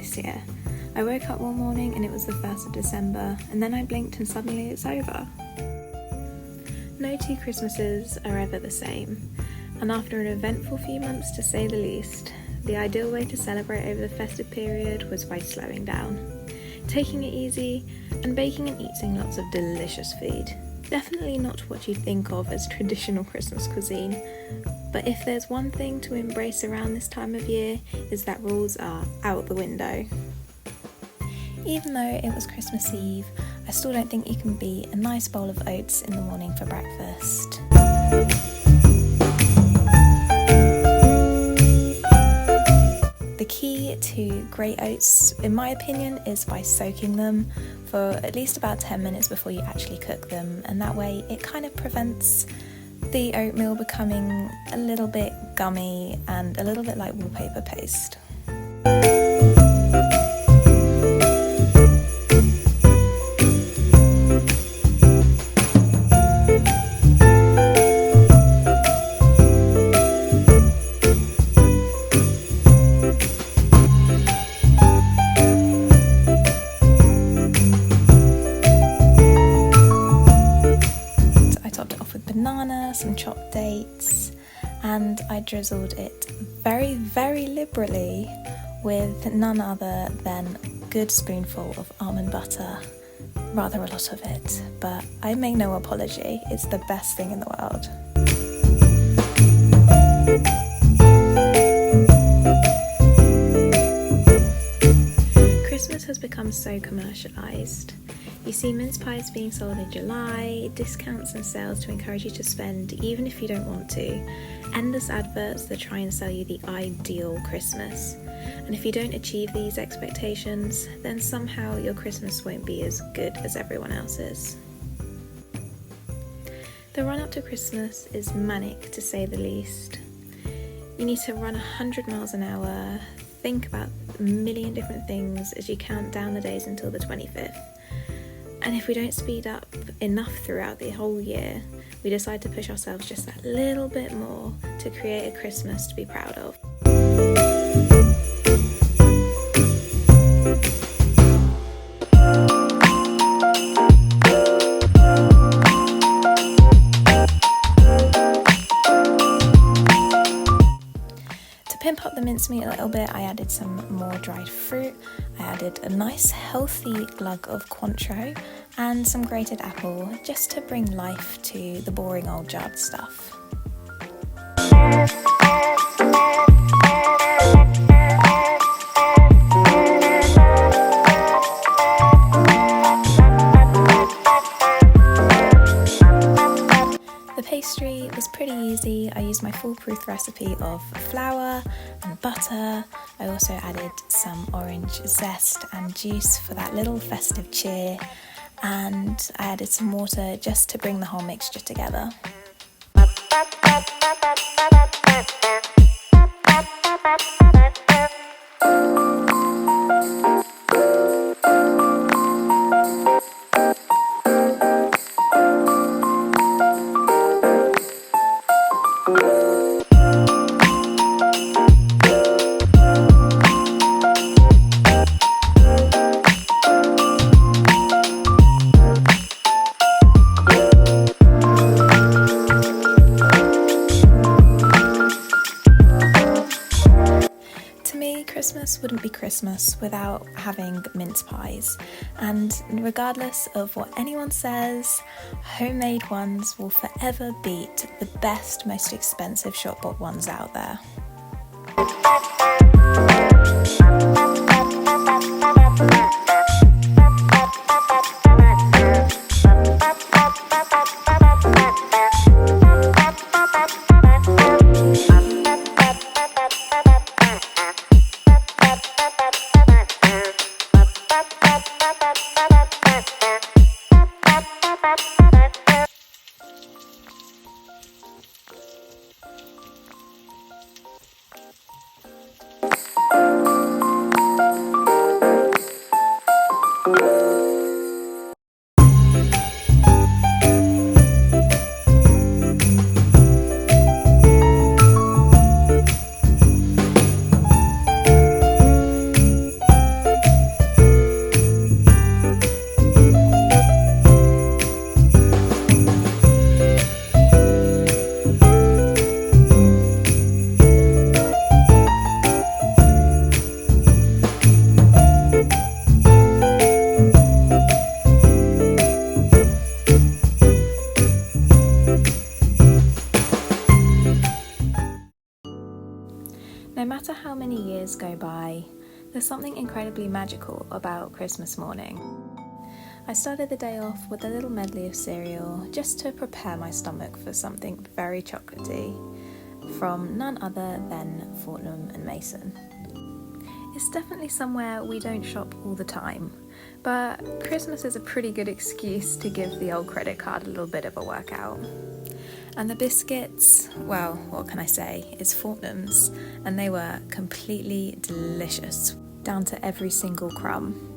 this year. I woke up one morning and it was the 1st of December, and then I blinked and suddenly it's over. No two Christmases are ever the same, and after an eventful few months to say the least, the ideal way to celebrate over the festive period was by slowing down, taking it easy, and baking and eating lots of delicious food. Definitely not what you'd think of as traditional Christmas cuisine, but if there's one thing to embrace around this time of year, is that rules are out the window. Even though it was Christmas Eve, I still don't think you can beat a nice bowl of oats in the morning for breakfast. The key to great oats, in my opinion, is by soaking them for at least about 10 minutes before you actually cook them, and that way it kind of prevents the oatmeal becoming a little bit gummy and a little bit like wallpaper paste. Banana, some chopped dates, and I drizzled it very, very liberally with none other than a good spoonful of almond butter. Rather a lot of it, but I make no apology, it's the best thing in the world. Christmas has become so commercialised. You see mince pies being sold in July, discounts and sales to encourage you to spend even if you don't want to, endless adverts that try and sell you the ideal Christmas. And if you don't achieve these expectations, then somehow your Christmas won't be as good as everyone else's. The run up to Christmas is manic, to say the least. You need to run 100 miles an hour, think about a million different things as you count down the days until the 25th. And if we don't speed up enough throughout the whole year, we decide to push ourselves just that little bit more to create a Christmas to be proud of. Pimp up the mincemeat a little bit, I added some more dried fruit, I added a nice healthy glug of Cointreau and some grated apple just to bring life to the boring old jarred stuff. The pastry was pretty easy. I used my foolproof recipe of flour and butter. I also added some orange zest and juice for that little festive cheer, and I added some water just to bring the whole mixture together. Christmas wouldn't be Christmas without having mince pies, and regardless of what anyone says, homemade ones will forever beat the best, most expensive shop-bought ones out there. years go by, there's something incredibly magical about Christmas morning. I started the day off with a little medley of cereal just to prepare my stomach for something very chocolatey from none other than Fortnum and Mason. It's definitely somewhere we don't shop all the time, but Christmas is a pretty good excuse to give the old credit card a little bit of a workout. And the biscuits, well, what can I say? It's Fortnum's, and they were completely delicious, down to every single crumb.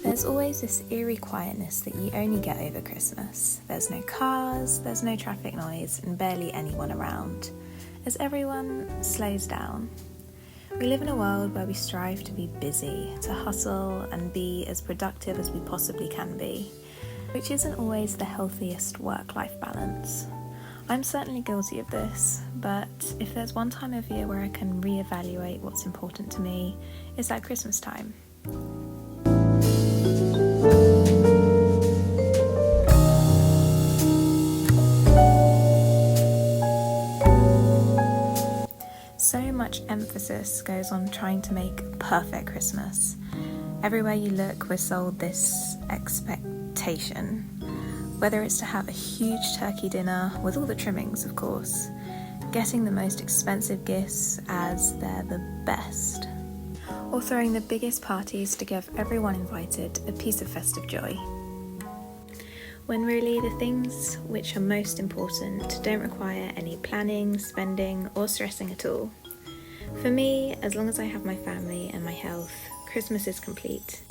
There's always this eerie quietness that you only get over Christmas. There's no cars, there's no traffic noise, and barely anyone around, as everyone slows down. We live in a world where we strive to be busy, to hustle and be as productive as we possibly can be, which isn't always the healthiest work-life balance. I'm certainly guilty of this, but if there's one time of year where I can reevaluate what's important to me, it's at Christmas time. So much emphasis goes on trying to make a perfect Christmas. Everywhere you look, we're sold this expectation. Whether it's to have a huge turkey dinner, with all the trimmings of course, getting the most expensive gifts as they're the best, or throwing the biggest parties to give everyone invited a piece of festive joy. When really the things which are most important don't require any planning, spending, or stressing at all. For me, as long as I have my family and my health, Christmas is complete.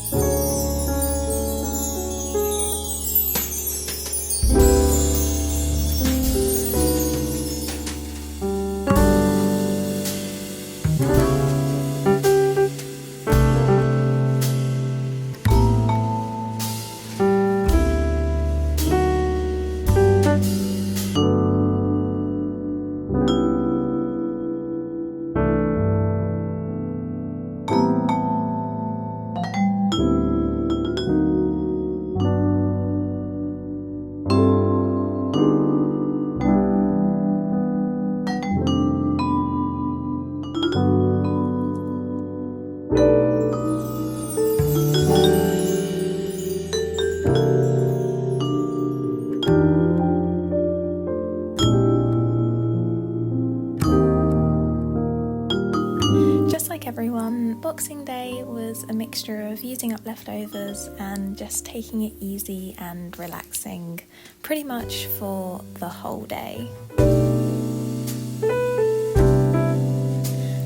Just like everyone, Boxing Day was a mixture of using up leftovers and just taking it easy and relaxing pretty much for the whole day.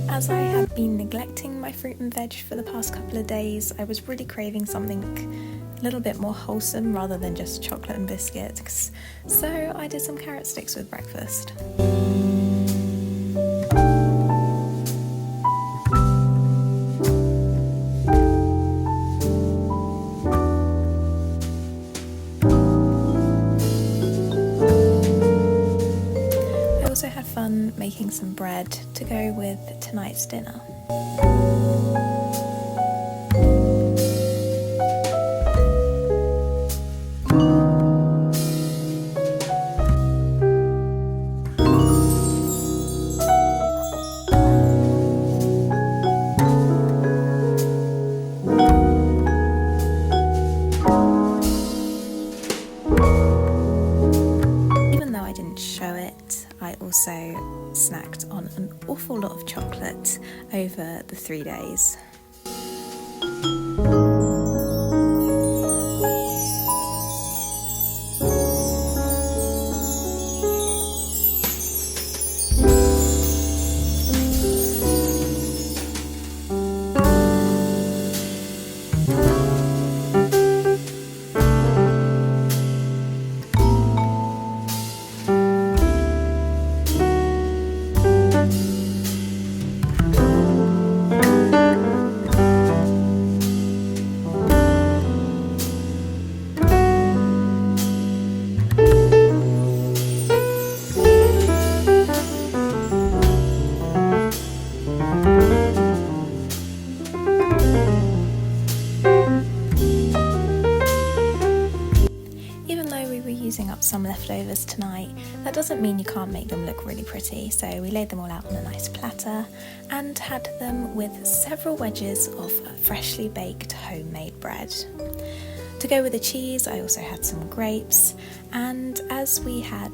As I had been neglecting my fruit and veg for the past couple of days, I was really craving something a little bit more wholesome rather than just chocolate and biscuits, so I did some carrot sticks with breakfast. I also had fun making some bread to go with tonight's dinner. I also snacked on an awful lot of chocolate over the 3 days. some leftovers tonight, that doesn't mean you can't make them look really pretty, so we laid them all out on a nice platter and had them with several wedges of freshly baked homemade bread. To go with the cheese, I also had some grapes, and as we had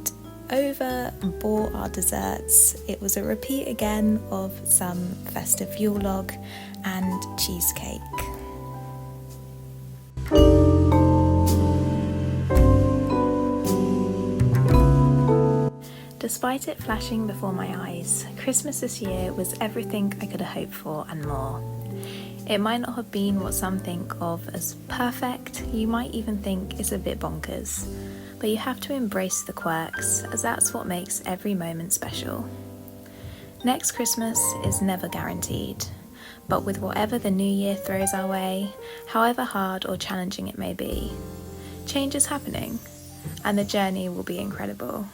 over and bought our desserts, it was a repeat again of some festive Yule log and cheesecake. Despite it flashing before my eyes, Christmas this year was everything I could have hoped for and more. It might not have been what some think of as perfect, you might even think it's a bit bonkers, but you have to embrace the quirks, as that's what makes every moment special. Next Christmas is never guaranteed, but with whatever the new year throws our way, however hard or challenging it may be, change is happening, and the journey will be incredible.